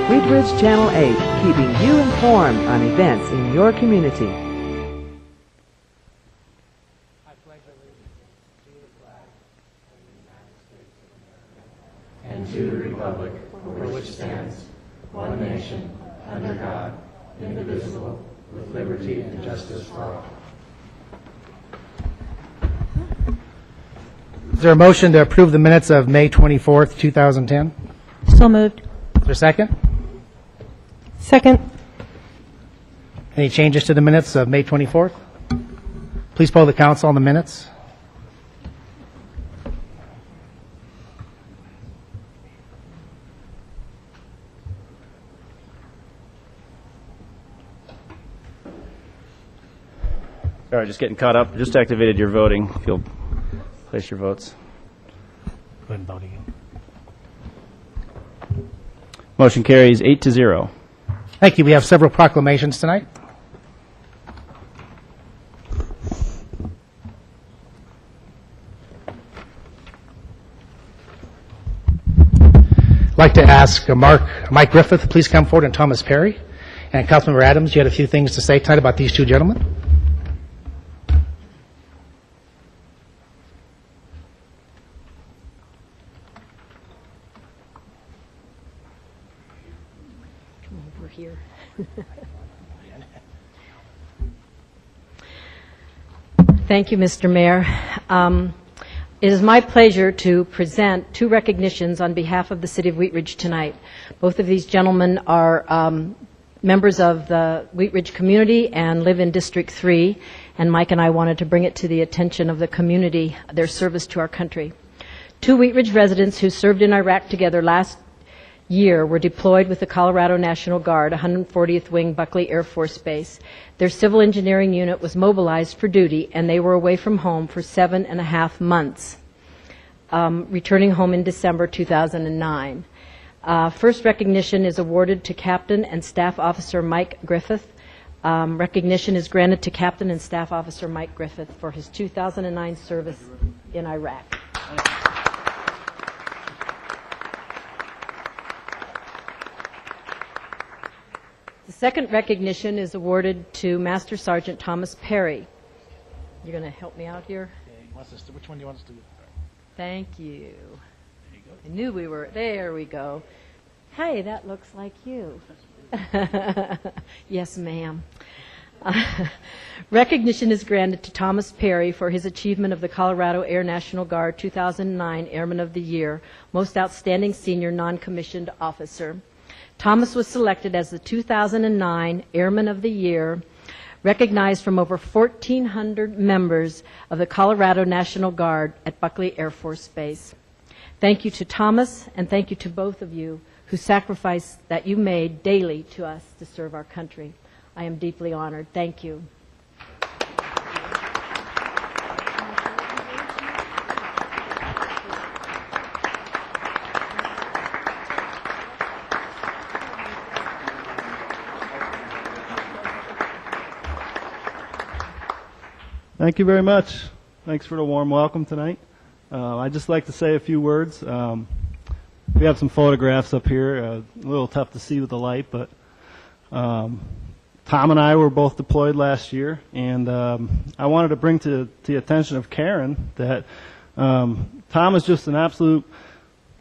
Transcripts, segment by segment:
Wheat Ridge Channel 8, keeping you informed on events in your community. I pledge allegiance to the flag of the United States of America and to the republic for which stands one nation, under God, indivisible, with liberty and justice for all. Is there a motion to approve the minutes of May 24th, 2010? So moved. Is there a second? Second. Any changes to the minutes of May 24th? Please poll the council on the minutes. All right, just getting caught up. Just activated your voting. If you'll place your votes. Go ahead and vote again. Motion carries 8-0. Thank you. We have several proclamations tonight. I'd like to ask Mike Griffith, please come forward, and Thomas Perry. And Councilmember Adams, you had a few things to say tonight about these two gentlemen. Over here. Thank you, Mr. Mayor. It is my pleasure to present two recognitions on behalf of the City of Wheat Ridge tonight. Both of these gentlemen are members of the Wheat Ridge community and live in District 3, and Mike and I wanted to bring it to the attention of the community, their service to our country. Two Wheat Ridge residents who served in Iraq together last year were deployed with the Colorado National Guard, 140th Wing Buckley Air Force Base. Their civil engineering unit was mobilized for duty, and they were away from home for 7.5 months, returning home in December 2009. First recognition is awarded to Captain and Staff Officer Mike Griffith. Recognition is granted to Captain and Staff Officer Mike Griffith for his 2009 service in Iraq. The second recognition is awarded to Master Sergeant Thomas Perry. You're going to help me out here? Which one do you want us to do? Thank you. I knew we were. There we go. Hey, that looks like you. Yes, ma'am. Recognition is granted to Thomas Perry for his achievement of the Colorado Air National Guard 2009 Airman of the Year, Most Outstanding Senior Non-Commissioned Officer. Thomas was selected as the 2009 Airman of the Year, recognized from over 1,400 members of the Colorado National Guard at Buckley Air Force Base. Thank you to Thomas, and thank you to both of you whose sacrifice that you made daily to us to serve our country. I am deeply honored. Thank you. Thank you very much. Thanks for the warm welcome tonight. I'd just like to say a few words. We have some photographs up here, a little tough to see with the light, but Tom and I were both deployed last year, and I wanted to bring to the attention of Karen that Tom is just an absolute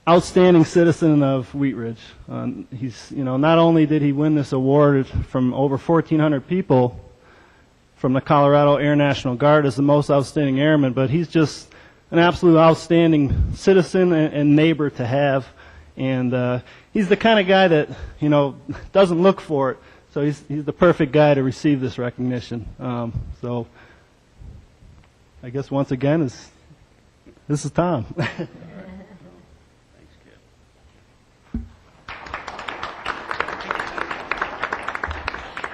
outstanding citizen of Wheat Ridge. He's, not only did he win this award from over 1,400 people from the Colorado Air National Guard as the most outstanding airman, but he's just an absolute outstanding citizen and neighbor to have. And he's the kind of guy that, doesn't look for it. So he's the perfect guy to receive this recognition. So I guess once again, this is Tom.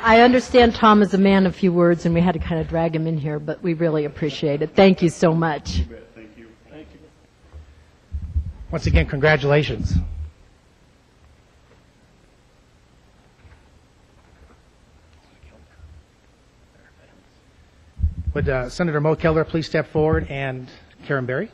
I understand Tom is a man of few words, and we had to kind of drag him in here, but we really appreciate it. Thank you so much. Thank you. Thank you. Once again, congratulations. Would Senator Mo Keller please step forward, and Karen Berry?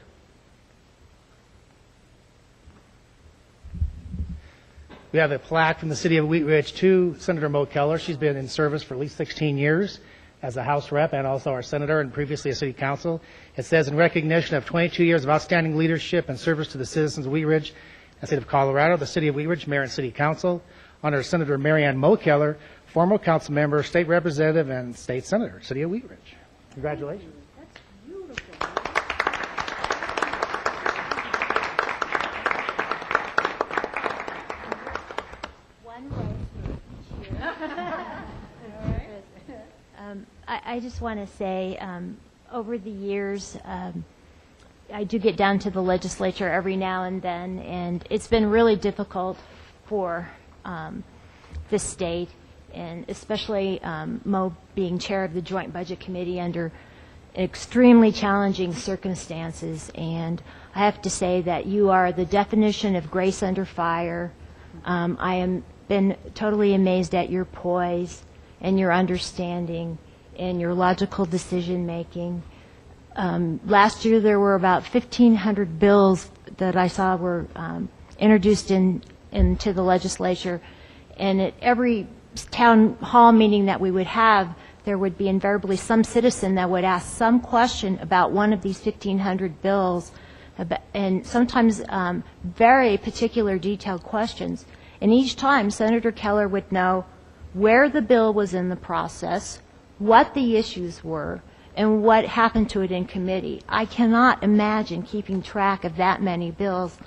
We have a plaque from the city of Wheat Ridge to Senator Mo Keller. She's been in service for at least 16 years as a House rep and also our senator and previously a city council. It says, in recognition of 22 years of outstanding leadership and service to the citizens of Wheat Ridge and the state of Colorado, the city of Wheat Ridge, mayor and city council, honor Senator Marianne Mo Keller, former council member, state representative, and state senator, city of Wheat Ridge. Congratulations. I just want to say, over the years, I do get down to the legislature every now and then, and it's been really difficult for this state, and especially Mo being chair of the Joint Budget Committee under extremely challenging circumstances. And I have to say that you are the definition of grace under fire. I am been totally amazed at your poise and your understanding and your logical decision making. Last year there were about 1,500 bills that I saw were introduced into the legislature, and at every town hall meeting that we would have, there would be invariably some citizen that would ask some question about one of these 1,500 bills, and sometimes very particular detailed questions. And each time Senator Keller would know where the bill was in the process, what the issues were, and what happened to it in committee. I cannot imagine keeping track of that many bills.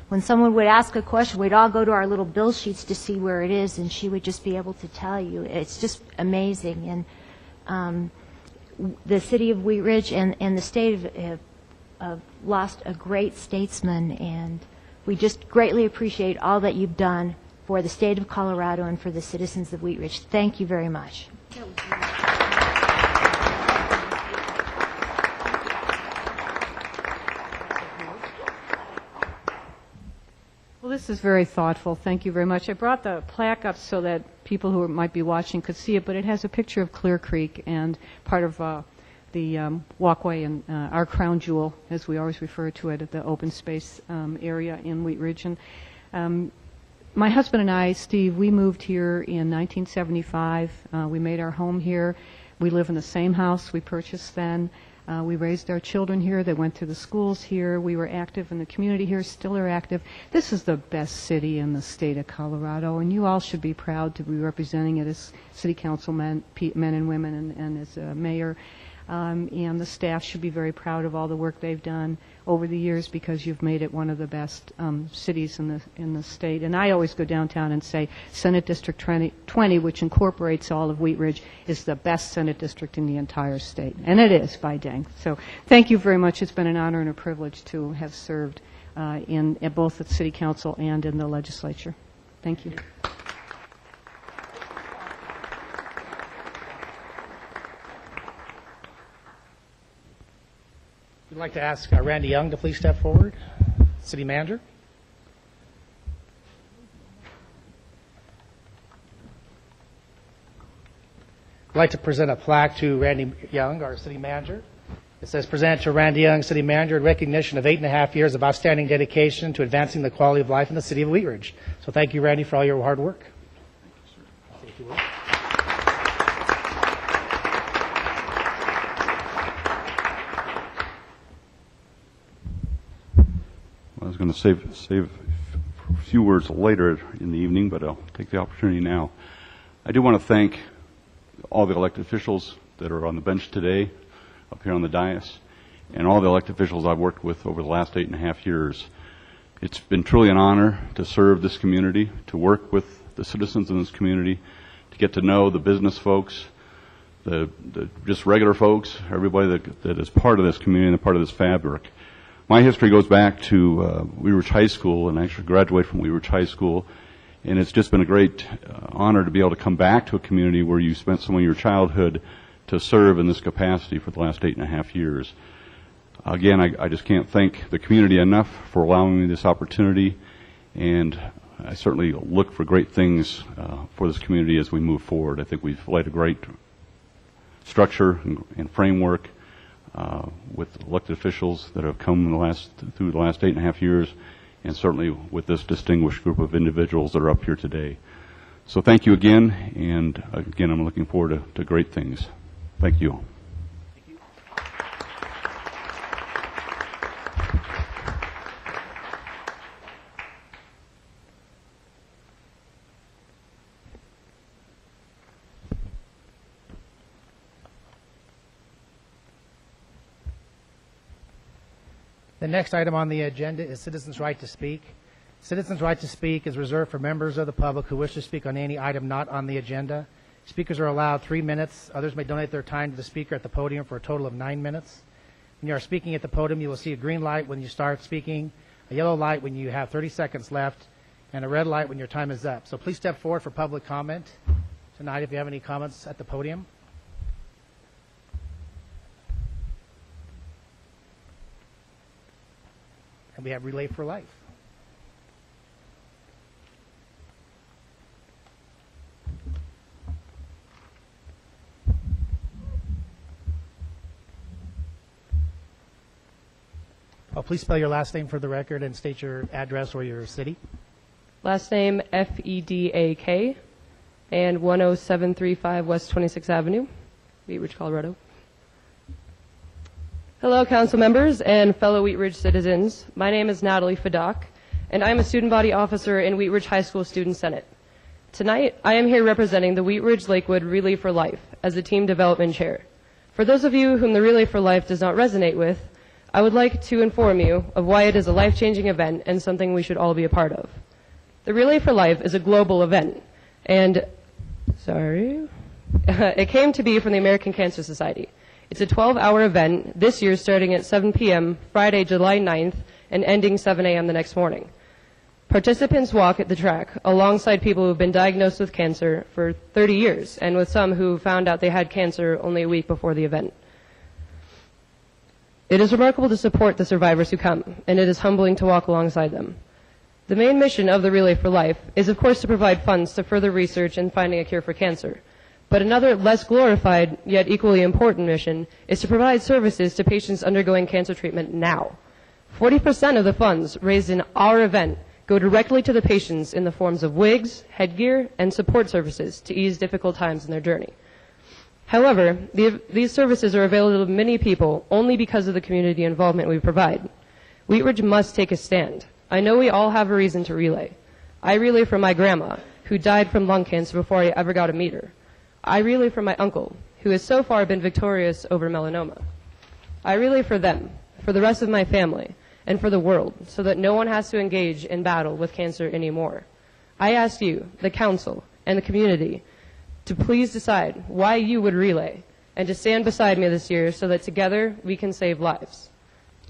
When someone would ask a question, we'd all go to our little bill sheets to see where it is, and she would just be able to tell you. It's just amazing. And the city of Wheat Ridge and the state have lost a great statesman, and we just greatly appreciate all that you've done for the state of Colorado and for the citizens of Wheat Ridge. Thank you very much. Well, this is very thoughtful. Thank you very much. I brought the plaque up so that people who might be watching could see it, but it has a picture of Clear Creek and part of the walkway and our crown jewel, as we always refer to it, at the open space area in Wheat Ridge. And my husband and I, Steve, we moved here in 1975. We made our home here. We live in the same house we purchased then. We raised our children here. They went through the schools here. We were active in the community here, still are active. This is the best city in the state of Colorado, and you all should be proud to be representing it as city councilmen, men and women, and as a mayor. And the staff should be very proud of all the work they've done over the years, because you've made it one of the best cities in the state. And I always go downtown and say Senate District 20, which incorporates all of Wheat Ridge, is the best Senate district in the entire state. And it is, by dang. So thank you very much. It's been an honor and a privilege to have served in both at City Council and in the legislature. Thank you. We'd like to ask Randy Young to please step forward, city manager. I'd like to present a plaque to Randy Young, our city manager. It says, present to Randy Young, city manager, in recognition of 8.5 years of outstanding dedication to advancing the quality of life in the city of Wheat Ridge. So thank you, Randy, for all your hard work. Thank you, sir. I was going to save a few words later in the evening, but I'll take the opportunity now. I do want to thank all the elected officials that are on the bench today, up here on the dais, and all the elected officials I've worked with over the last 8.5 years. It's been truly an honor to serve this community, to work with the citizens in this community, to get to know the business folks, the just regular folks, everybody that is part of this community and part of this fabric. My history goes back to Wheat Ridge High School, and I actually graduated from Wheat Ridge High School, and it's just been a great honor to be able to come back to a community where you spent some of your childhood to serve in this capacity for the last 8.5 years. Again, I just can't thank the community enough for allowing me this opportunity, and I certainly look for great things for this community as we move forward. I think we've laid a great structure and framework with elected officials that have come through the last 8.5 years, and certainly with this distinguished group of individuals that are up here today. So thank you again, and again, I'm looking forward to great things. Thank you. The next item on the agenda is citizens' right to speak. Citizens' right to speak is reserved for members of the public who wish to speak on any item not on the agenda. Speakers are allowed 3 minutes. Others may donate their time to the speaker at the podium for a total of 9 minutes. When you are speaking at the podium, you will see a green light when you start speaking, a yellow light when you have 30 seconds left, and a red light when your time is up. So please step forward for public comment tonight if you have any comments at the podium. And we have Relay for Life. Please spell your last name for the record and state your address or your city. Last name Fedak, and 10735 West 26th Avenue, Wheat Ridge, Colorado. Hello, council members and fellow Wheat Ridge citizens. My name is Natalie Fedak, and I'm a student body officer in Wheat Ridge High School Student Senate. Tonight, I am here representing the Wheat Ridge Lakewood Relay for Life as the team development chair. For those of you whom the Relay for Life does not resonate with, I would like to inform you of why it is a life-changing event and something we should all be a part of. The Relay for Life is a global event, and, it came to be from the American Cancer Society. It's a 12-hour event, this year starting at 7 p.m., Friday, July 9th, and ending 7 a.m. the next morning. Participants walk at the track alongside people who have been diagnosed with cancer for 30 years, and with some who found out they had cancer only a week before the event. It is remarkable to support the survivors who come, and it is humbling to walk alongside them. The main mission of the Relay for Life is, of course, to provide funds to further research in finding a cure for cancer. But another less glorified, yet equally important mission is to provide services to patients undergoing cancer treatment now. 40% of the funds raised in our event go directly to the patients in the forms of wigs, headgear, and support services to ease difficult times in their journey. However, these services are available to many people only because of the community involvement we provide. Wheat Ridge must take a stand. I know we all have a reason to relay. I relay for my grandma, who died from lung cancer before I ever got to meet her. I relay for my uncle, who has so far been victorious over melanoma. I relay for them, for the rest of my family, and for the world, so that no one has to engage in battle with cancer anymore. I ask you, the council, and the community, to please decide why you would relay, and to stand beside me this year so that together we can save lives.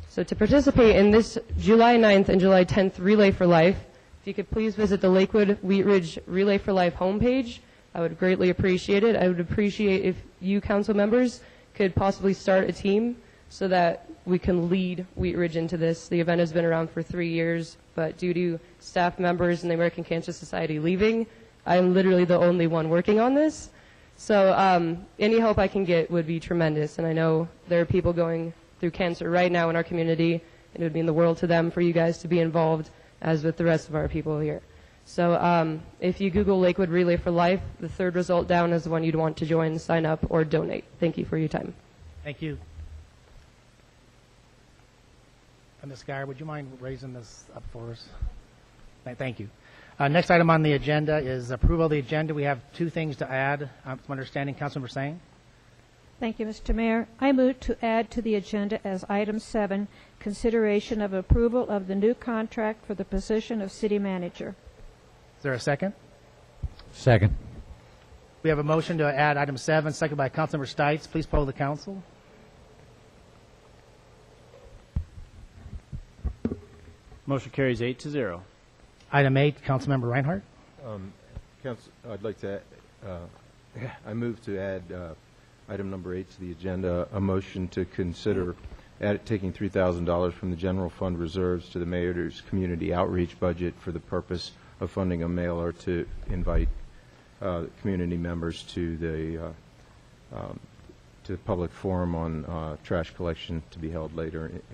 So to participate in this July 9th and July 10th Relay for Life, if you could please visit the Lakewood Wheat Ridge Relay for Life homepage, I would greatly appreciate it. I would appreciate if you council members could possibly start a team so that we can lead Wheat Ridge into this. The event has been around for 3 years, but due to staff members and the American Cancer Society leaving, I am literally the only one working on this. So any help I can get would be tremendous, and I know there are people going through cancer right now in our community, and it would mean the world to them for you guys to be involved, as with the rest of our people here. So if you Google Lakewood Relay for Life, the third result down is the one you'd want to join, sign up, or donate. Thank you for your time. Thank you. Ms. Geyer, would you mind raising this up for us? Thank you. Next item on the agenda is approval of the agenda. We have two things to add. I'm understanding, Councilmember Sang. Thank you, Mr. Mayor. I move to add to the agenda as item 7, consideration of approval of the new contract for the position of city manager. Is there a second? Second. We have a motion to add item 7, second by Councilmember Stites. Please poll the council. Motion carries 8-0. Item 8, Councilmember Reinhardt. Council, I'd like to, I move to add item number 8 to the agenda, a motion to consider taking $3,000 from the general fund reserves to the mayor's community outreach budget for the purpose of funding a mailer to invite community members to the public forum on trash collection to be held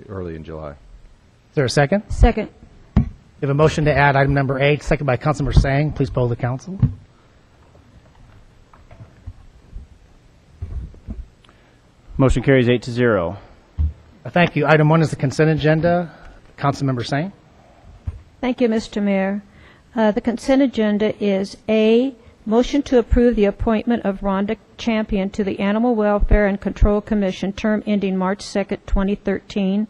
early in July. Is there a second? Second. We We have a motion to add item number 8, second by Councilmember Sang. Please poll the council. Motion carries 8-0. Thank you. Item 1 is the consent agenda. Councilmember Sang. Thank you, Mr. Mayor. The consent agenda is A, motion to approve the appointment of Rhonda Champion to the Animal Welfare and Control Commission, term ending March 2nd, 2013.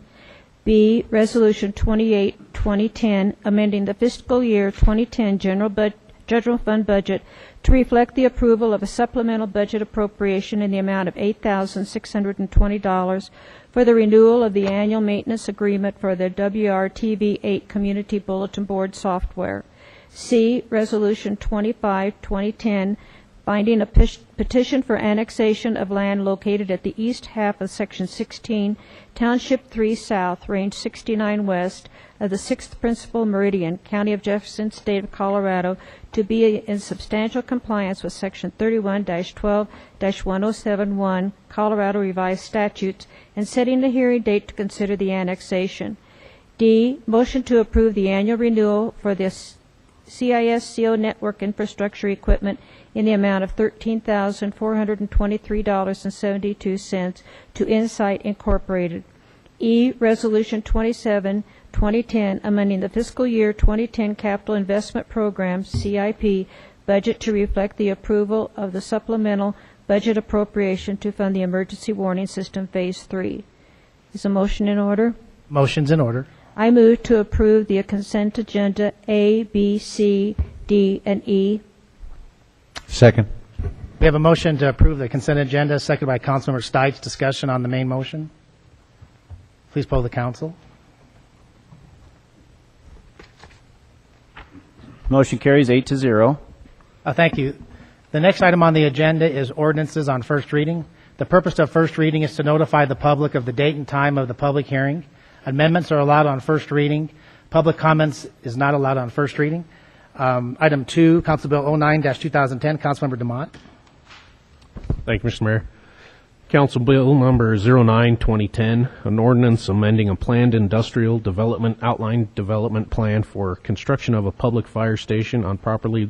B, Resolution 28, 2010, amending the fiscal year 2010 general fund budget to reflect the approval of a supplemental budget appropriation in the amount of $8,620 for the renewal of the annual maintenance agreement for the WRTV-8 Community Bulletin Board software. C, Resolution 25, 2010, finding a petition for annexation of land located at the east half of Section 16, Township 3 South, Range 69 West of the 6th Principal Meridian, County of Jefferson, State of Colorado, to be in substantial compliance with Section 31-12-1071 Colorado Revised Statutes, and setting the hearing date to consider the annexation. D, motion to approve the annual renewal for this CISCO network infrastructure equipment in the amount of $13,423.72 to Insight Incorporated. E, Resolution 27, 2010, amending the fiscal year 2010 Capital Investment Program, CIP, budget to reflect the approval of the supplemental budget appropriation to fund the Emergency Warning System Phase 3. Is a motion in order? Motion's in order. I move to approve the consent agenda A, B, C, D, and E. Second. We have a motion to approve the consent agenda, seconded by Councilmember Stites. Discussion on the main motion. Please poll the council. Motion carries 8-0. Thank you. The next item on the agenda is ordinances on first reading. The purpose of first reading is to notify the public of the date and time of the public hearing. Amendments are allowed on first reading. Public comments is not allowed on first reading. Item 2, Council Bill 09-2010, Councilmember DeMont. Thank you, Mr. Mayor. Council Bill number 09-2010, an ordinance amending a planned industrial development outline development plan for construction of a public fire station on property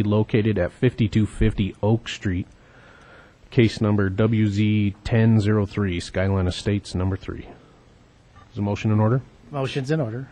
located at 5250 Oak Street, case number WZ1003, Skyline Estates number 3. Is a motion in order? Motion's in order.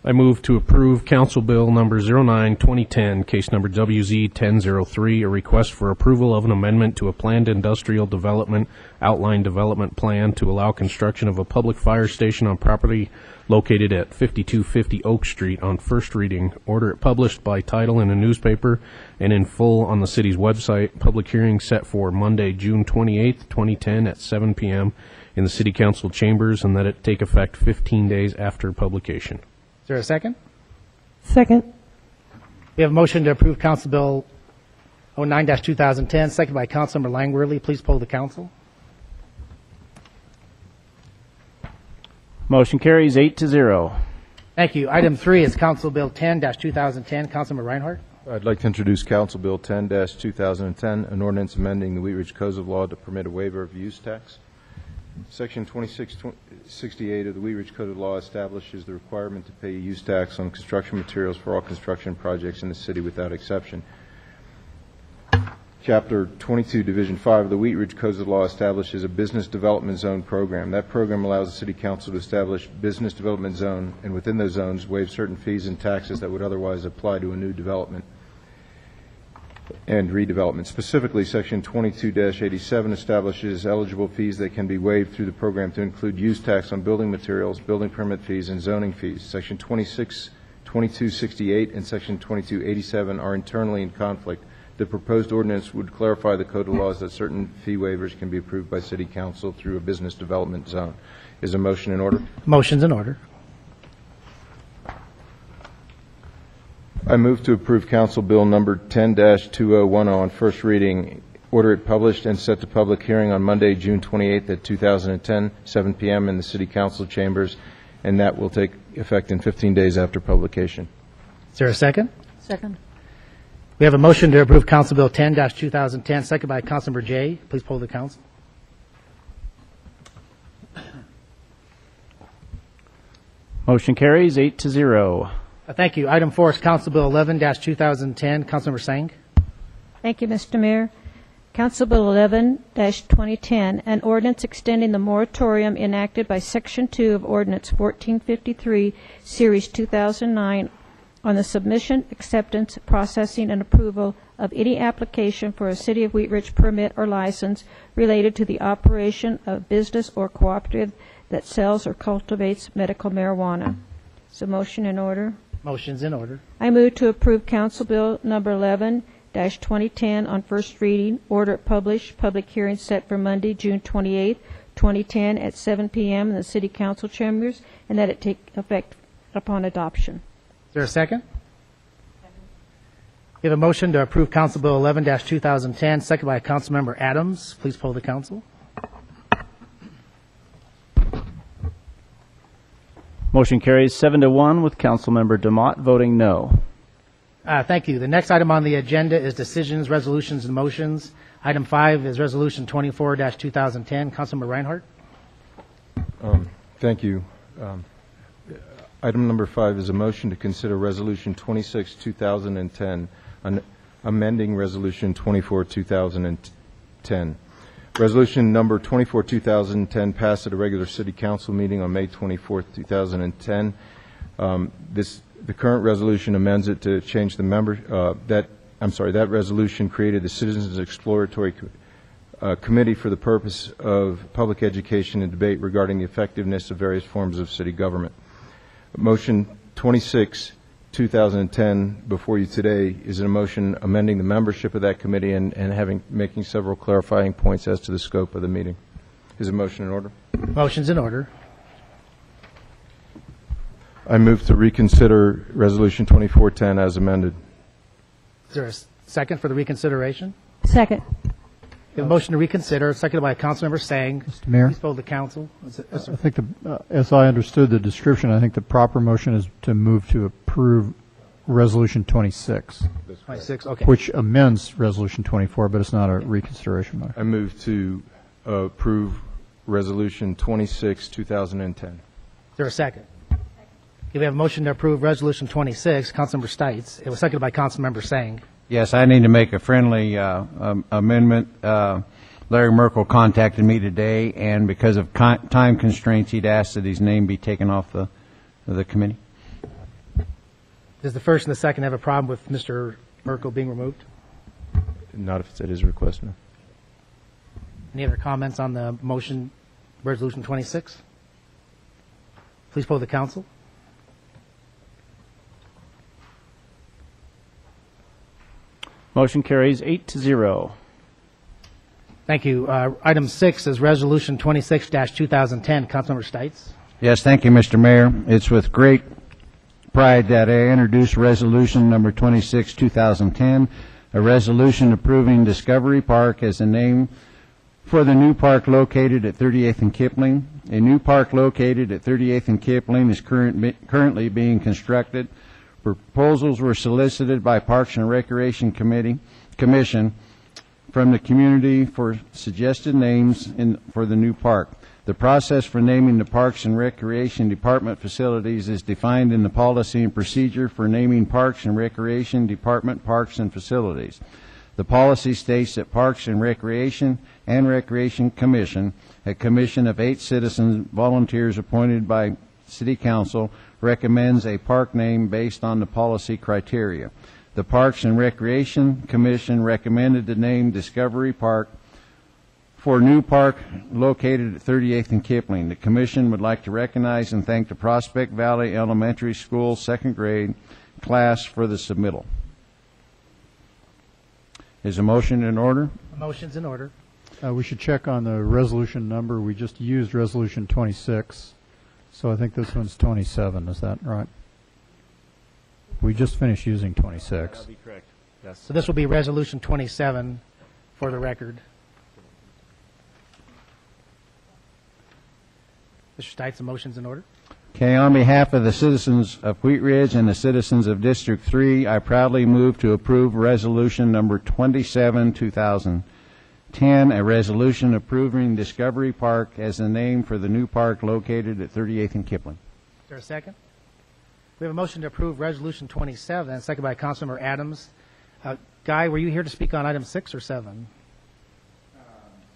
I move to approve Council Bill number 09-2010, case number WZ1003, a request for approval of an amendment to a planned industrial development outline development plan to allow construction of a public fire station on property located at 5250 Oak Street on first reading. Order it published by title in a newspaper and in full on the city's website. Public hearing set for Monday, June 28th, 2010 at 7 p.m. in the City Council chambers, and that it take effect 15 days after publication. Is there a second? Second. We have a motion to approve Council Bill 09-2010, seconded by Councilmember Langworthy. Please poll the council. Motion carries 8-0. Thank you. Item 3 is Council Bill 10-2010, Councilmember Reinhardt. I'd like to introduce Council Bill 10-2010, an ordinance amending the Wheat Ridge Codes of Law to permit a waiver of use tax. Section 2668 of the Wheat Ridge Code of Law establishes the requirement to pay a use tax on construction materials for all construction projects in the city without exception. Chapter 22, Division 5 of the Wheat Ridge Codes of Law establishes a business development zone program. That program allows the City Council to establish business development zone, and within those zones waive certain fees and taxes that would otherwise apply to a new development and redevelopment. Specifically, Section 22-87 establishes eligible fees that can be waived through the program to include use tax on building materials, building permit fees, and zoning fees. Section 2268 and Section 2287 are internally in conflict. The proposed ordinance would clarify the code of laws that certain fee waivers can be approved by City Council through a business development zone. Is a motion in order? Motion's in order. I move to approve Council Bill number 10-2010 on first reading, order it published and set to public hearing on Monday, June 28th at 2010, 7 p.m. in the City Council chambers, and that will take effect in 15 days after publication. Is there a second? Second. We have a motion to approve Council Bill 10-2010, seconded by Councilmember Jay. Please poll the council. Motion carries 8-0. Thank you. Item 4 is Council Bill 11-2010. Councilmember Sang. Thank you, Mr. Mayor. Council Bill 11-2010, an ordinance extending the moratorium enacted by Section 2 of Ordinance 1453, Series 2009, on the submission, acceptance, processing, and approval of any application for a City of Wheat Ridge permit or license related to the operation of business or cooperative that sells or cultivates medical marijuana. So motion in order. Motion's in order. I move to approve Council Bill number 11-2010 on first reading, order it published, public hearing set for Monday, June 28, 2010 at 7 p.m. in the City Council chambers, and that it take effect upon adoption. Is there a second? We have a motion to approve Council Bill 11-2010, second by Councilmember Adams. Please poll the council. Motion carries 7-1 with Councilmember DeMott voting no. Thank you. The next item on the agenda is decisions, resolutions, and motions. Item 5 is Resolution 24-2010. Councilmember Reinhardt. Thank you. Item number 5 is a motion to consider Resolution 26-2010, amending Resolution 24-2010. Resolution number 24-2010 passed at a regular City Council meeting on May 24, 2010. The current resolution amends it to change the that resolution created the Citizens Exploratory Committee for the purpose of public education and debate regarding the effectiveness of various forms of city government. Motion 26-2010 before you today is a motion amending the membership of that committee and making several clarifying points as to the scope of the meeting. Is a motion in order? Motion's in order. I move to reconsider Resolution 2410 as amended. Is there a second for the reconsideration? Second. We have a motion to reconsider, seconded by Councilmember Sang. Mr. Mayor? Please poll the council. I think, as I understood the description, I think the proper motion is to move to approve Resolution 26. 26, okay. Which amends Resolution 24, but it's not a reconsideration motion. I move to approve Resolution 26-2010. Is there a second? We have a motion to approve Resolution 26. Councilmember Stites. It was seconded by Councilmember Sang. Yes, I need to make a friendly amendment. Larry Merkel contacted me today, and because of time constraints, he'd asked that his name be taken off the committee. Does the first and the second have a problem with Mr. Merkel being removed? Not if it's at his request, no. Any other comments on the motion, Resolution 26? Please poll the council. Motion carries 8-0. Thank you. Item 6 is Resolution 26-2010. Councilmember Stites. Yes, thank you, Mr. Mayor. It's with great pride that I introduce Resolution number 26-2010, a resolution approving Discovery Park as the name for the new park located at 38th and Kipling. A new park located at 38th and Kipling is currently being constructed. Proposals were solicited by Parks and Recreation Commission from the community for suggested names for the new park. The process for naming the Parks and Recreation Department facilities is defined in the policy and procedure for naming Parks and Recreation Department parks and facilities. The policy states that Parks and Recreation Commission, a commission of 8 citizen volunteers appointed by City Council, recommends a park name based on the policy criteria. The Parks and Recreation Commission recommended the name Discovery Park for a new park located at 38th and Kipling. The Commission would like to recognize and thank the Prospect Valley Elementary School 2nd grade class for the submittal. Is a motion in order? A motion's in order. We should check on the resolution number. We just used Resolution 26. So I think this one's 27, is that right? We just finished using 26. That'll be correct. Yes. So this will be Resolution 27 for the record. Mr. Stites, the motion's in order. Okay, on behalf of the citizens of Wheat Ridge and the citizens of District 3, I proudly move to approve Resolution number 27, 2010, a resolution approving Discovery Park as the name for the new park located at 38th and Kipling. Is there a second? We have a motion to approve Resolution 27, second by Councilmember Adams. Guy, were you here to speak on item 6 or 7?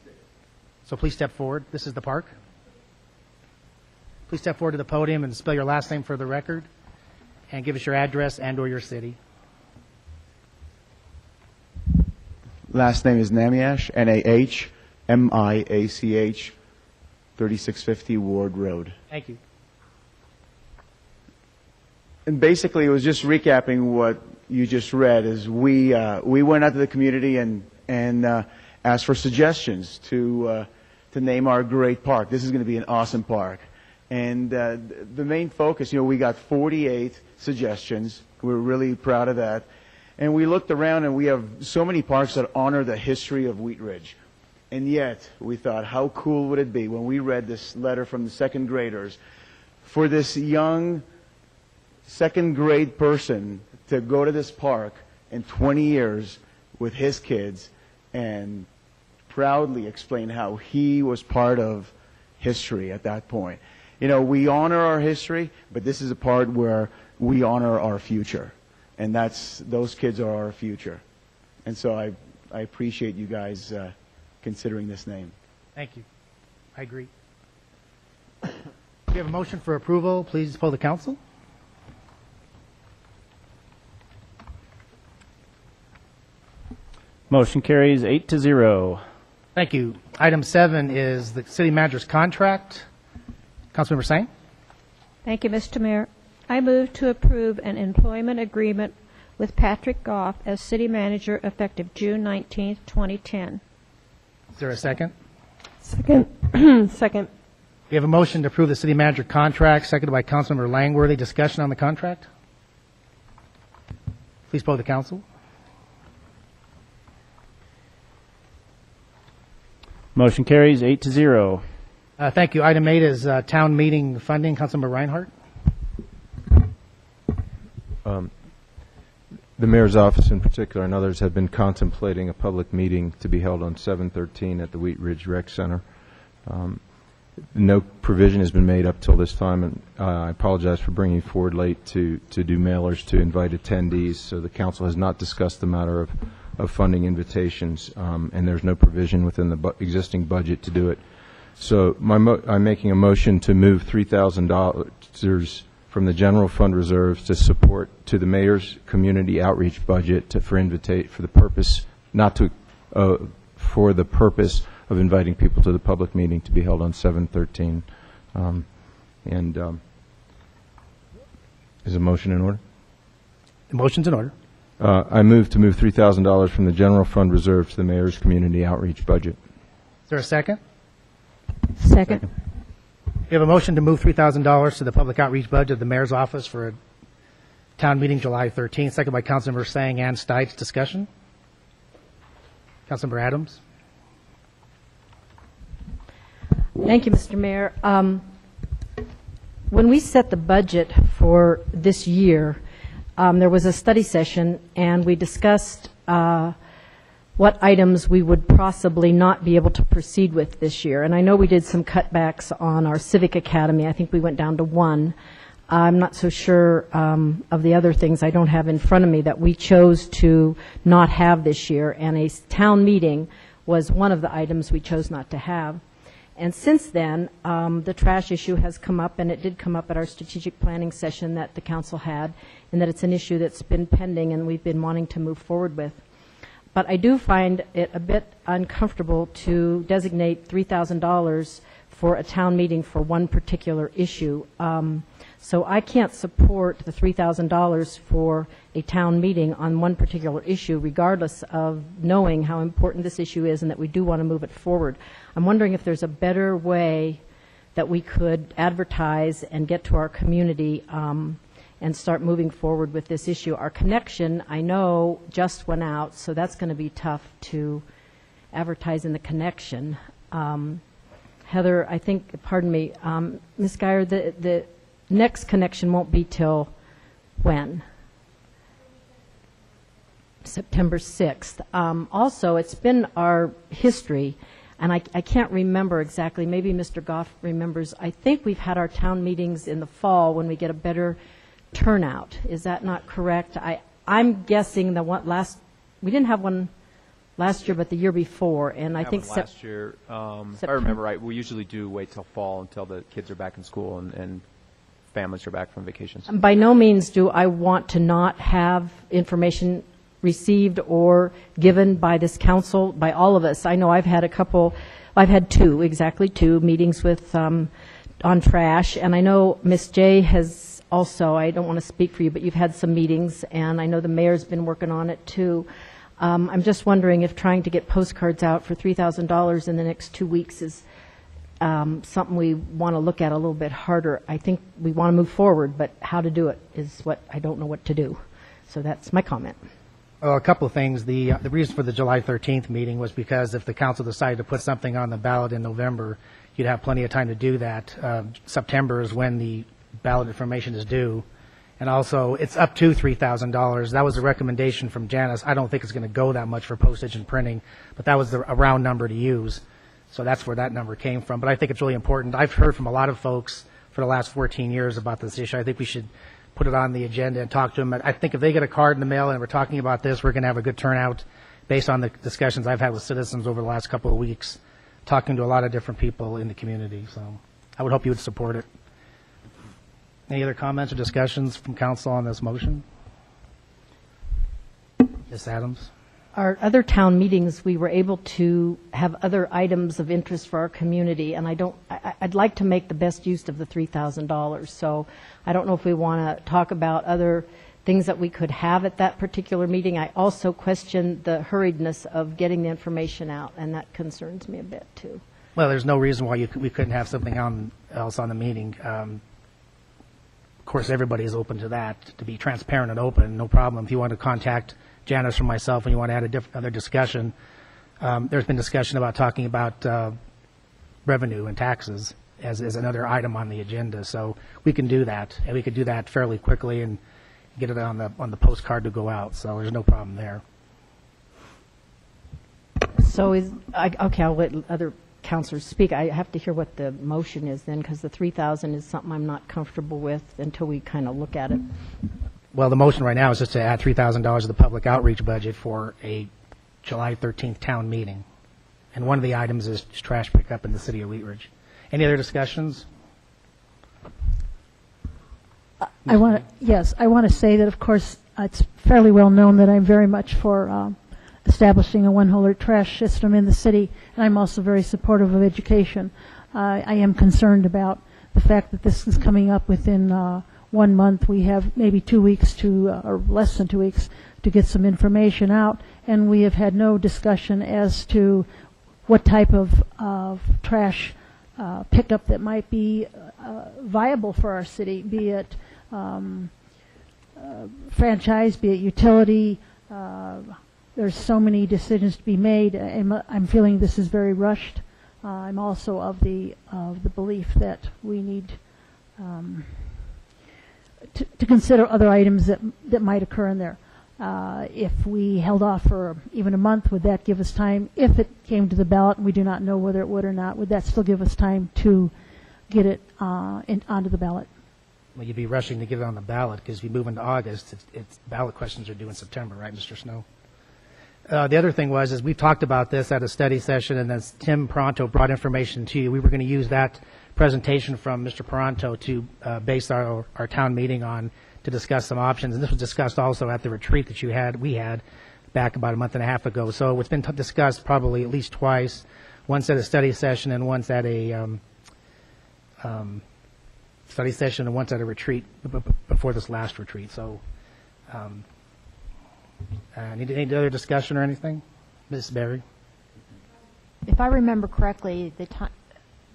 6. So please step forward. This is the park. Please step forward to the podium and spell your last name for the record, and give us your address and/or your city. Last name is Namiach, Nahmiach, 3650 Ward Road. Thank you. And basically, it was just recapping what you just read. Is we went out to the community and asked for suggestions to name our great park. This is going to be an awesome park. And the main focus, we got 48 suggestions. We're really proud of that. And we looked around, and we have so many parks that honor the history of Wheat Ridge. And yet, we thought, how cool would it be when we read this letter from the second graders for this young second grade person to go to this park in 20 years with his kids and proudly explain how he was part of history at that point. We honor our history, but this is a part where we honor our future. And those kids are our future. And so I appreciate you guys considering this name. Thank you. I agree. We have a motion for approval. Please poll the council. Motion carries 8-0. Thank you. Item 7 is the city manager's contract. Councilmember Sang. Thank you, Mr. Mayor. I move to approve an employment agreement with Patrick Goff as city manager effective June 19th, 2010. Is there a second? Second. Second. We have a motion to approve the city manager contract, seconded by Councilmember Langworthy. Discussion on the contract? Please poll the council. Motion carries 8-0. Thank you. Item 8 is town meeting funding. Councilmember Reinhardt. The mayor's office in particular and others have been contemplating a public meeting to be held on 7/13 at the Wheat Ridge Rec Center. No provision has been made up till this time, and I apologize for bringing forward late to do mailers to invite attendees. So the council has not discussed the matter of funding invitations, and there's no provision within the existing budget to do it. So I'm making a motion to move $3,000 from the general fund reserves to support to the mayor's community outreach budget for the purpose of inviting people to the public meeting to be held on 7/13. Is a motion in order? The motion's in order. I move to move $3,000 from the general fund reserve to the mayor's community outreach budget. Is there a second? Second. We have a motion to move $3,000 to the public outreach budget of the mayor's office for a town meeting July 13th, second by Councilmember Sang and Stites. Discussion? Councilmember Adams. Thank you, Mr. Mayor. When we set the budget for this year, there was a study session, and we discussed what items we would possibly not be able to proceed with this year. And I know we did some cutbacks on our Civic Academy. I think we went down to 1. I'm not so sure of the other things I don't have in front of me that we chose to not have this year, and a town meeting was one of the items we chose not to have. And since then, the trash issue has come up, and it did come up at our strategic planning session that the council had, and that it's an issue that's been pending and we've been wanting to move forward with. But I do find it a bit uncomfortable to designate $3,000 for a town meeting for one particular issue. So I can't support the $3,000 for a town meeting on one particular issue, regardless of knowing how important this issue is and that we do want to move it forward. I'm wondering if there's a better way that we could advertise and get to our community and start moving forward with this issue. Our connection, I know, just went out, so that's going to be tough to advertise in the connection. Heather, I think, pardon me, Ms. Geyer, the next connection won't be till when? September 6th. Also, it's been our history And I can't remember exactly, maybe Mr. Goff remembers, I think we've had our town meetings in the fall when we get a better turnout. Is that not correct? I'm guessing the one we didn't have one last year, but the year before, and I think last year, if I remember right, we usually do wait till fall until the kids are back in school and families are back from vacations. By no means do I want to not have information received or given by this council, by all of us. I know I've had exactly two meetings with on trash, and I know Ms. J has also, I don't want to speak for you, but you've had some meetings, and I know the mayor's been working on it too. I'm just wondering if trying to get postcards out for $3,000 in the next 2 weeks is something we want to look at a little bit harder. I think we want to move forward, but how to do it is what I don't know what to do. So that's my comment. Well, a couple of things. The reason for the July 13th meeting was because if the council decided to put something on the ballot in November, you'd have plenty of time to do that. September is when the ballot information is due. And also, it's up to $3,000. That was a recommendation from Janice. I don't think it's going to go that much for postage and printing, but that was a round number to use. So that's where that number came from. But I think it's really important. I've heard from a lot of folks for the last 14 years about this issue. I think we should put it on the agenda and talk to them. I think if they get a card in the mail and we're talking about this, we're going to have a good turnout based on the discussions I've had with citizens over the last couple of weeks, talking to a lot of different people in the community. So I would hope you would support it. Any other comments or discussions from council on this motion? Ms. Adams? Our other town meetings, we were able to have other items of interest for our community, and I'd like to make the best use of the $3,000. So I don't know if we want to talk about other things that we could have at that particular meeting. I also question the hurriedness of getting the information out, and that concerns me a bit too. Well, there's no reason why we couldn't have something else on the meeting. Of course, everybody is open to that, to be transparent and open, no problem. If you want to contact Janice or myself and you want to add another discussion, there's been discussion about talking about revenue and taxes as another item on the agenda. So we can do that, and we could do that fairly quickly and get it on the postcard to go out. So there's no problem there. So okay, I'll let other councilors speak. I have to hear what the motion is then, because the $3,000 is something I'm not comfortable with until we kind of look at it. Well, the motion right now is just to add $3,000 to the public outreach budget for a July 13th town meeting. And one of the items is trash pickup in the city of Wheat Ridge. Any other discussions? I want to say that, of course, it's fairly well known that I'm very much for establishing a one-holder trash system in the city, and I'm also very supportive of education. I am concerned about the fact that this is coming up within 1 month. We have maybe 2 weeks or less than 2 weeks to get some information out, and we have had no discussion as to what type of trash pickup that might be viable for our city, be it franchise, be it utility. There's so many decisions to be made. I'm feeling this is very rushed. I'm also of the belief that we need to consider other items that might occur in there. If we held off for even a month, would that give us time? If it came to the ballot and we do not know whether it would or not, would that still give us time to get it onto the ballot? Well, you'd be rushing to get it on the ballot because if you move into August, ballot questions are due in September, right, Mr. Snow? The other thing is we talked about this at a study session, and as Tim Pronto brought information to you, we were going to use that presentation from Mr. Pronto to base our town meeting on to discuss some options. And this was discussed also at the retreat that we had back about a month and a half ago. So it's been discussed probably at least twice, once at a study session and once at a study session and once at a retreat before this last retreat. So any other discussion or anything? Ms. Berry? If I remember correctly,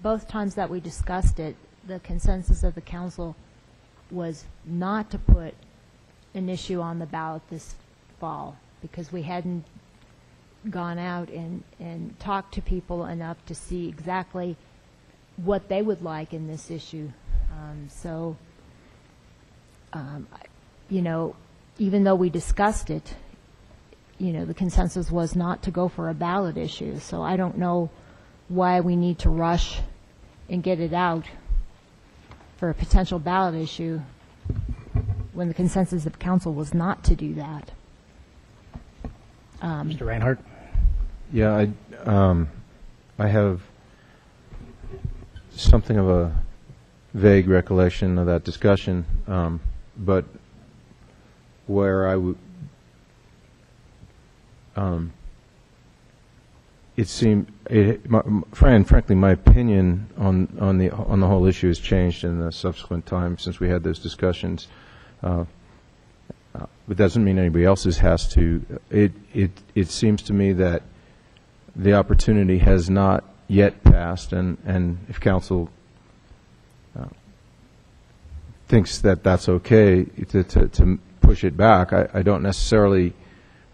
both times that we discussed it, the consensus of the council was not to put an issue on the ballot this fall because we hadn't gone out and talked to people enough to see exactly what they would like in this issue. Even though we discussed it, the consensus was not to go for a ballot issue. So I don't know why we need to rush and get it out for a potential ballot issue when the consensus of council was not to do that. Mr. Reinhardt? Yeah, I have something of a vague recollection of that discussion, but where I would, it seemed, frankly, my opinion on the whole issue has changed in the subsequent time since we had those discussions. But doesn't mean anybody else's has to. It seems to me that the opportunity has not yet passed, and if council thinks that that's okay to push it back, I don't necessarily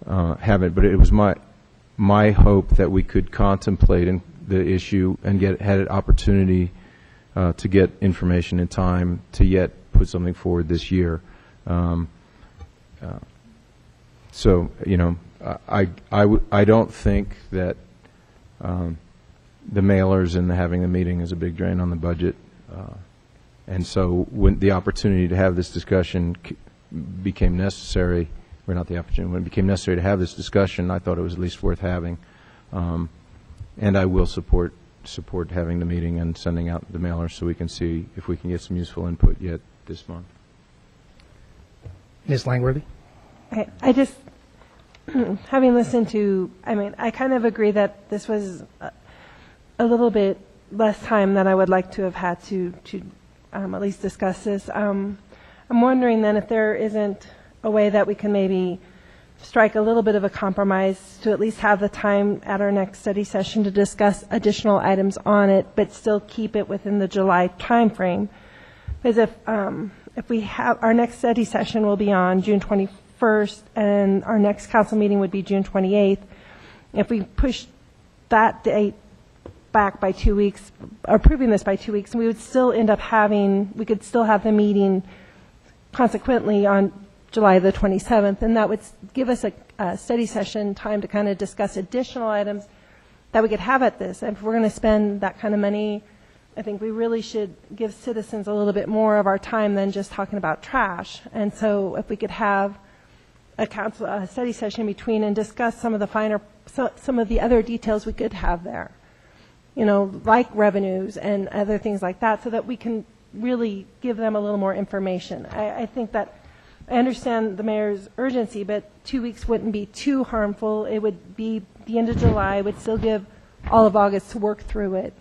have it, but it was my hope that we could contemplate the issue and had an opportunity to get information in time to yet put something forward this year. So, you know, I don't think that the mailers and having the meeting is a big drain on the budget. And so when the opportunity to have this discussion became necessary, or not the opportunity, when it became necessary to have this discussion, I thought it was at least worth having. And I will support having the meeting and sending out the mailers so we can see if we can get some useful input yet this month. Ms. Langworthy? I just, having listened to, I mean, I kind of agree that this was a little bit less time than I would like to have had to at least discuss this. I'm wondering then if there isn't a way that we can maybe strike a little bit of a compromise to at least have the time at our next study session to discuss additional items on it, but still keep it within the July timeframe. Because if we have, our next study session will be on June 21st, and our next council meeting would be June 28th. If we push that date back by 2 weeks, approving this by 2 weeks, we would still end up having, we could still have the meeting consequently on July the 27th, and that would give us a study session time to kind of discuss additional items that we could have at this. And if we're going to spend that kind of money, I think we really should give citizens a little bit more of our time than just talking about trash. And so if we could have a study session in between and discuss some of the some of the other details we could have there, you know, like revenues and other things like that, so that we can really give them a little more information. I think that I understand the mayor's urgency, but 2 weeks wouldn't be too harmful. It would be the end of July, would still give all of August to work through it.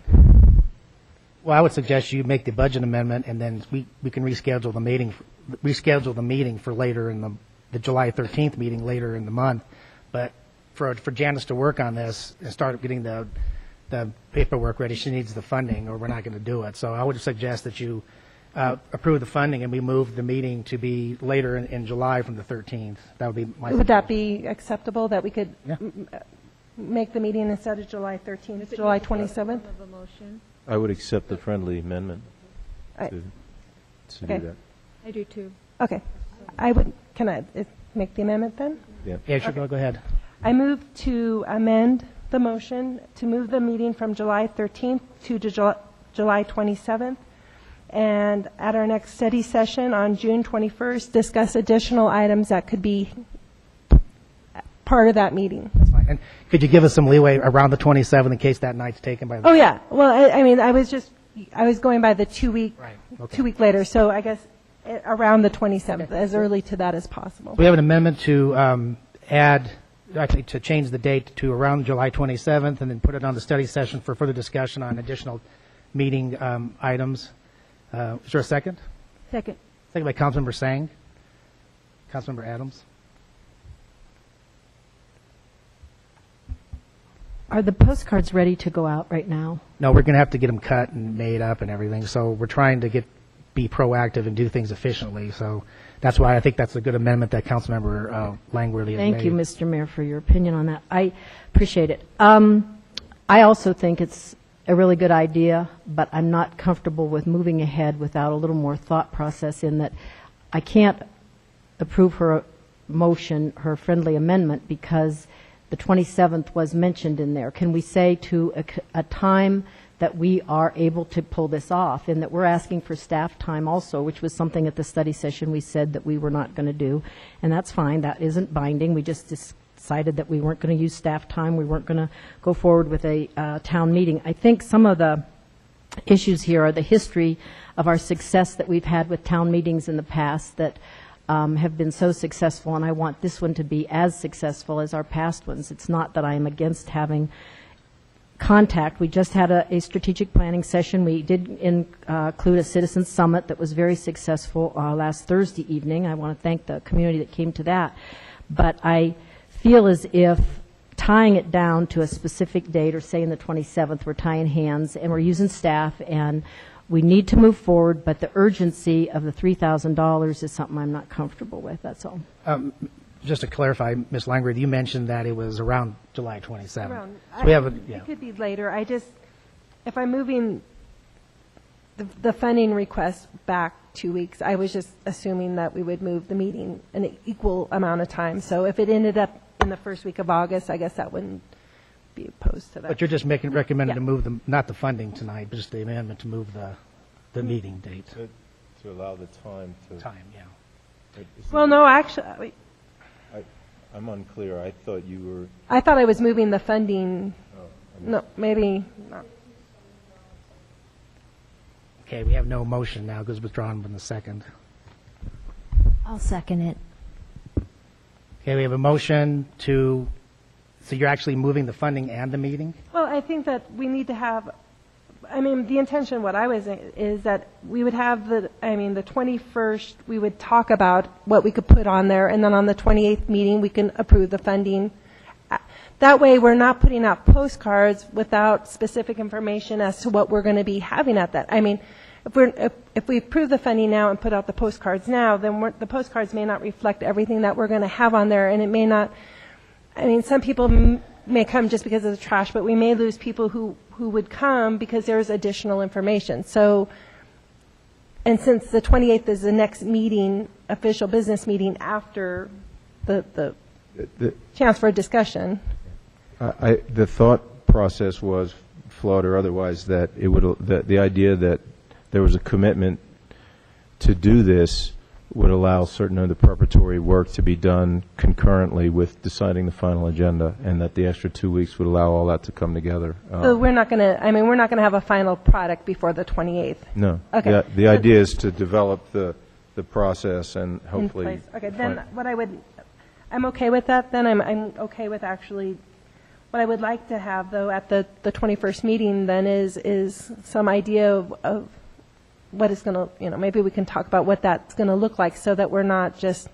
Well, I would suggest you make the budget amendment, and then we can reschedule the meeting for later in the July 13th meeting later in the month. But for Janice to work on this and start getting the paperwork ready, she needs the funding, or we're not going to do it. So I would suggest that you approve the funding, and we move the meeting to be later in July from the 13th. That would be my. Would that be acceptable, that we could make the meeting instead of July 13th, July 27th? I would accept the friendly amendment to do that. I do too. Okay. Can I make the amendment then? Yeah, sure. Go ahead. I move to amend the motion to move the meeting from July 13th to July 27th, and at our next study session on June 21st, discuss additional items that could be part of that meeting. That's fine. And could you give us some leeway around the 27th in case that night's taken by the... Oh, yeah. Well, I mean, I was going by the 2 week, right. Okay. 2 week later, so I guess around the 27th, as early to that as possible. We have an amendment to to change the date to around July 27th, and then put it on the study session for further discussion on additional meeting items. Is there a second? Second. Second by Councilmember Sang. Councilmember Adams. Are the postcards ready to go out right now? No, we're going to have to get them cut and made up and everything. So we're trying to be proactive and do things efficiently. So that's why I think that's a good amendment that Councilmember Langworthy has made. Thank you, Mr. Mayor, for your opinion on that. I appreciate it. I also think it's a really good idea, but I'm not comfortable with moving ahead without a little more thought process, in that I can't approve her motion, her friendly amendment, because the 27th was mentioned in there. Can we say to a time that we are able to pull this off, and that we're asking for staff time also, which was something at the study session we said that we were not going to do, and that's fine. That isn't binding. We just decided that we weren't going to use staff time. We weren't going to go forward with a town meeting. I think some of the issues here are the history of our success that we've had with town meetings in the past that have been so successful, and I want this one to be as successful as our past ones. It's not that I am against having contact. We just had a strategic planning session. We did include a citizen summit that was very successful last Thursday evening. I want to thank the community that came to that. But I feel as if tying it down to a specific date, or saying the 27th, we're tying hands and we're using staff, and we need to move forward, but the urgency of the $3,000 is something I'm not comfortable with. That's all. Just to clarify, Ms. Langworth, you mentioned that it was around July 27th. Around. So we have It could be later. If I'm moving the funding request back 2 weeks, I was just assuming that we would move the meeting an equal amount of time. So if it ended up in the first week of August, I guess that wouldn't be opposed to that. But you're just recommending to move not the funding tonight, but just the amendment to move the meeting date. To allow the time to... Time, yeah. Well, no, actually... I'm unclear. I thought you were... I thought I was moving the funding... No, maybe not. Okay, we have no motion now because withdrawn from the second. I'll second it. Okay, we have a motion to... So you're actually moving the funding and the meeting? Well, I think that we need to have, the intention, is that we would have the 21st, we would talk about what we could put on there, and then on the 28th meeting, we can approve the funding. That way, we're not putting out postcards without specific information as to what we're going to be having at that. If we approve the funding now and put out the postcards now, then the postcards may not reflect everything that we're going to have on there, and it may not... some people may come just because of the trash, but we may lose people who would come because there's additional information. So, and since the 28th is the next meeting, official business meeting after the chance for a discussion. The thought process was, flawed or otherwise, that it would the idea that there was a commitment to do this would allow certain of the preparatory work to be done concurrently with deciding the final agenda, and that the extra 2 weeks would allow all that to come together. So we're not going to have a final product before the 28th. No. Okay. The idea is to develop the process and hopefully. In place. Okay. Then I'm okay with that. Then I'm okay with actually. What I would like to have, though, at the 21st meeting then is some idea of what is going to, maybe we can talk about what that's going to look like, so that we're not just,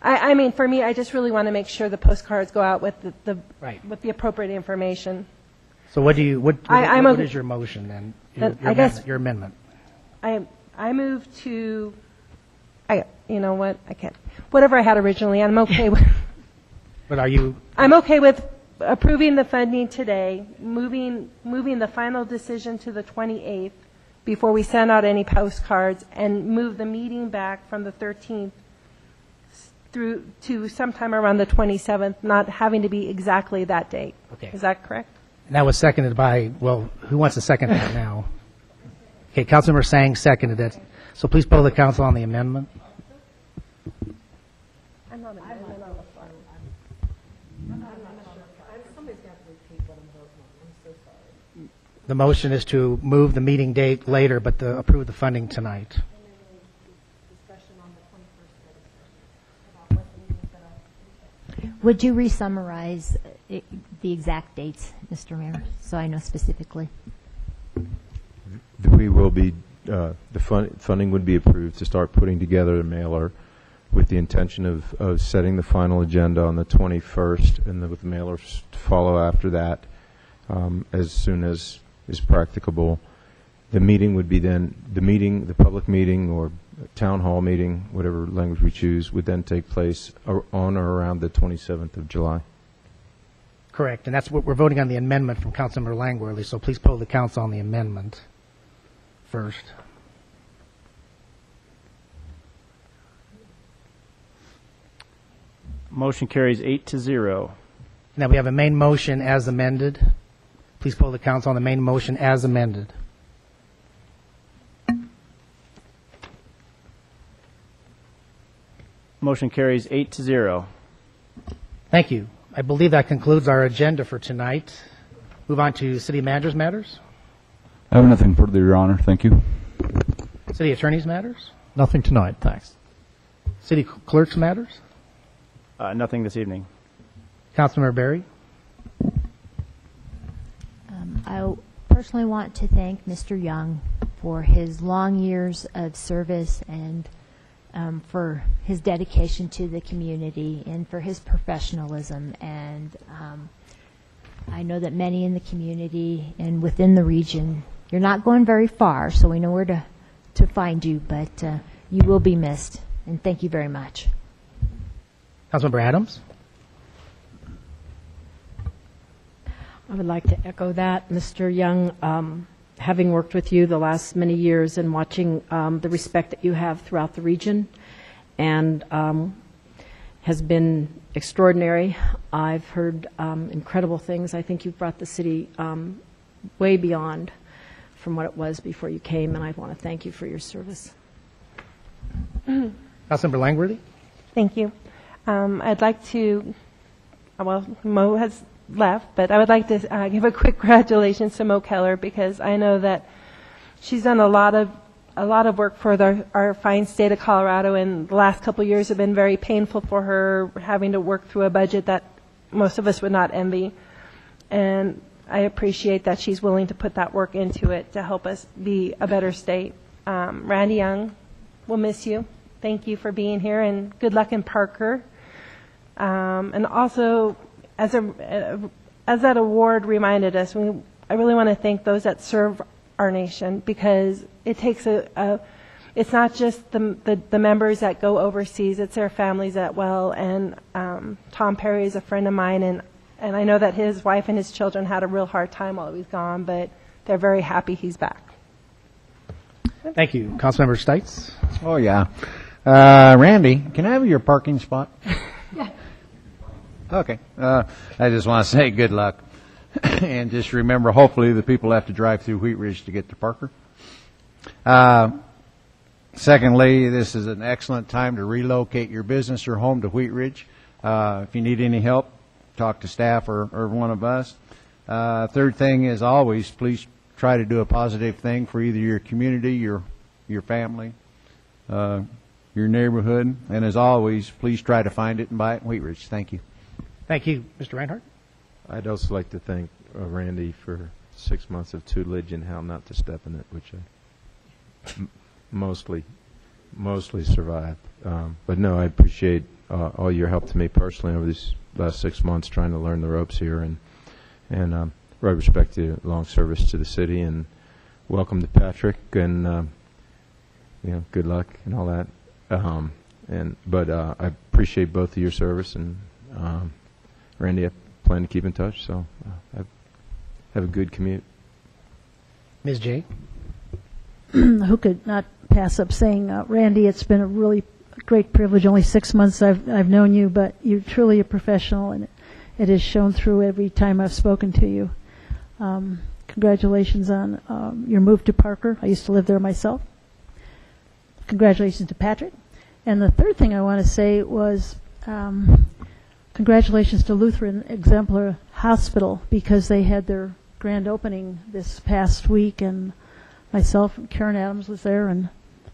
for me, I just really want to make sure the postcards go out with with the appropriate information. So what is your motion then? Your amendment. I move to, you know what, I can't, whatever I had originally, I'm okay with. But are you? I'm okay with approving the funding today, moving the final decision to the 28th, before we send out any postcards, and move the meeting back from the 13th through to sometime around the 27th, not having to be exactly that date. Okay. Is that correct? And that was seconded by, who wants to second that now? Okay, Councilmember Sang seconded it. So please poll the council on the amendment. I'm not an amendment on the phone. The motion is to move the meeting date later, but to approve the funding tonight. Would you re-summarize the exact dates, Mr. Mayor, so I know specifically? We will be, the funding would be approved to start putting together a mailer with the intention of setting the final agenda on the 21st, and with the mailers to follow after that as soon as is practicable. The meeting would be then, the public meeting or town hall meeting, whatever language we choose, would then take place on or around the 27th of July. Correct, and that's what we're voting on, the amendment from Councilmember Langworthy, so please poll the council on the amendment first. Motion carries 8-0. Now we have a main motion as amended. Please poll the council on the main motion as amended. Motion carries 8-0. Thank you. I believe that concludes our agenda for tonight. Move on to city managers' matters. I have nothing further, Your Honor. Thank you. City attorneys' matters. Nothing tonight, thanks. City clerks' matters. Nothing this evening. Councilmember Berry. I personally want to thank Mr. Young for his long years of service and for his dedication to the community and for his professionalism. And I know that many in the community and within the region, you're not going very far, so we know where to find you, but you will be missed. And thank you very much. Councilmember Adams. I would like to echo that, Mr. Young. Having worked with you the last many years and watching the respect that you have throughout the region, and has been extraordinary. I've heard incredible things. I think you've brought the city way beyond from what it was before you came, and I want to thank you for your service. Councilmember Langworthy. Thank you. I'd like to, well, Mo has left, but I would like to give a quick congratulations to Mo Keller, because I know that she's done a lot of work for our fine state of Colorado, and the last couple of years have been very painful for her, having to work through a budget that most of us would not envy. And I appreciate that she's willing to put that work into it to help us be a better state. Randy Young, we'll miss you. Thank you for being here, and good luck in Parker. And also, as that award reminded us, I really want to thank those that serve our nation, because it takes it's not just the members that go overseas, it's their families as well. And Tom Perry is a friend of mine, and I know that his wife and his children had a real hard time while he was gone, but they're very happy he's back. Thank you. Councilmember Stites. Oh, yeah. Randy, can I have your parking spot? Yeah. Okay. I just want to say good luck. And just remember, hopefully the people have to drive through Wheat Ridge to get to Parker. Secondly, this is an excellent time to relocate your business or home to Wheat Ridge. If you need any help, talk to staff or one of us. Third thing is, always please try to do a positive thing for either your community, your family, your neighborhood. And as always, please try to find it and buy it in Wheat Ridge. Thank you. Thank you. Mr. Reinhardt. I'd also like to thank Randy for 6 months of tutelage and how not to step in it, which I mostly survived. But no, I appreciate all your help to me personally over these last 6 months trying to learn the ropes here, and right respect to long service to the city, and welcome to Patrick, and good luck and all that. But I appreciate both of your service, and Randy, I plan to keep in touch, so have a good commute. Ms. J. Who could not pass up saying, Randy, it's been a really great privilege. Only 6 months I've known you, but you're truly a professional, and it has shown through every time I've spoken to you. Congratulations on your move to Parker. I used to live there myself. Congratulations to Patrick. And the third thing I want to say was congratulations to Lutheran Exemplar Hospital, because they had their grand opening this past week, and myself and Karen Adams was there, and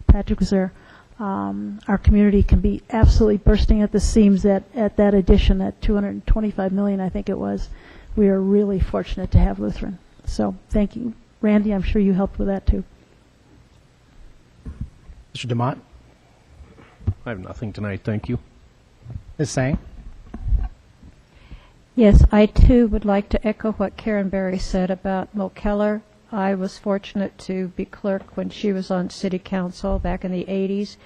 Patrick was there. Our community can be absolutely bursting at the seams at that addition, at $225 million, I think it was. We are really fortunate to have Lutheran. So thank you. Randy, I'm sure you helped with that too. Mr. DeMott. I have nothing tonight, thank you. Ms. Sang. Yes, I too would like to echo what Karen Berry said about Mo Keller. I was fortunate to be clerk when she was on city council back in the 80s.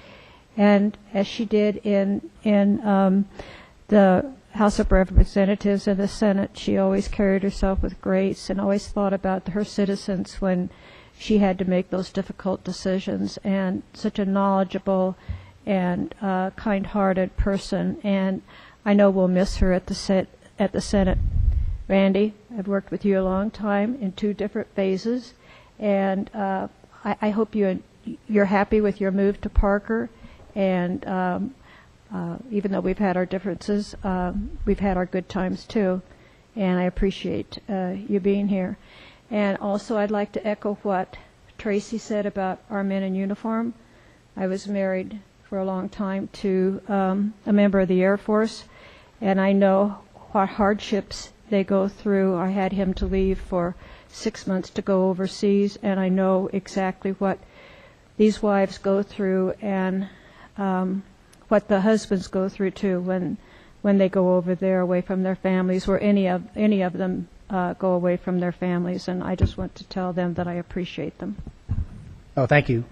And as she did in the House of Representatives and the Senate, she always carried herself with grace and always thought about her citizens when she had to make those difficult decisions. And such a knowledgeable and kind-hearted person. And I know we'll miss her at at the Senate. Randy, I've worked with you a long time in 2 different phases, and I hope you're happy with your move to Parker, and even though we've had our differences, we've had our good times too, and I appreciate you being here. And also I'd like to echo what Tracy said about our men in uniform. I was married for a long time to a member of the Air Force, and I know what hardships they go through. I had him to leave for 6 months to go overseas, and I know exactly what these wives go through and what the husbands go through too when they go over there away from their families, or any of them go away from their families. And I just want to tell them that I appreciate them. Oh, thank you.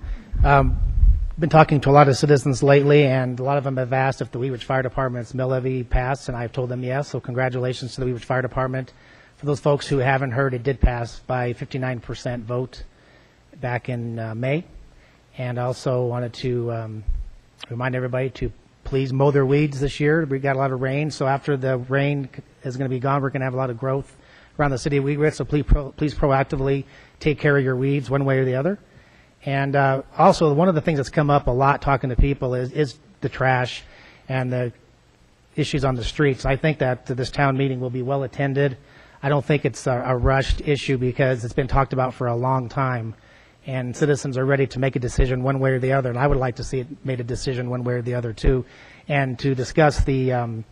Been talking to a lot of citizens lately, and a lot of them have asked if the Wheat Ridge Fire Department's mill levy passed, and I've told them yes. So congratulations to the Wheat Ridge Fire Department. For those folks who haven't heard, it did pass by 59% vote back in May. And I also wanted to remind everybody to please mow their weeds this year. We got a lot of rain, so after the rain is going to be gone, we're going to have a lot of growth around the city of Wheat Ridge. So please proactively take care of your weeds one way or the other. And also, one of the things that's come up a lot talking to people is the trash and the issues on the streets. I think that this town meeting will be well attended. I don't think it's a rushed issue because it's been talked about for a long time, and citizens are ready to make a decision one way or the other. And I would like to see it made a decision one way or the other too. And to discuss the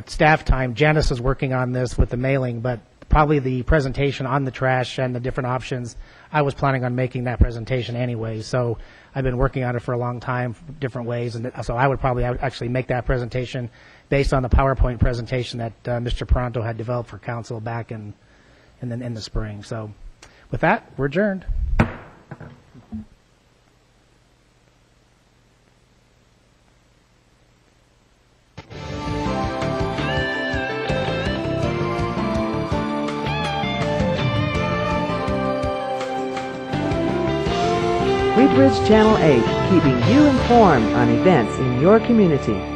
staff time, Janice is working on this with the mailing, but probably the presentation on the trash and the different options, I was planning on making that presentation anyway. So I've been working on it for a long time, different ways, and so I would probably actually make that presentation based on the PowerPoint presentation that Mr. Pronto had developed for council back in the spring. So with that, we're adjourned. Wheat Ridge Channel 8, keeping you informed on events in your community.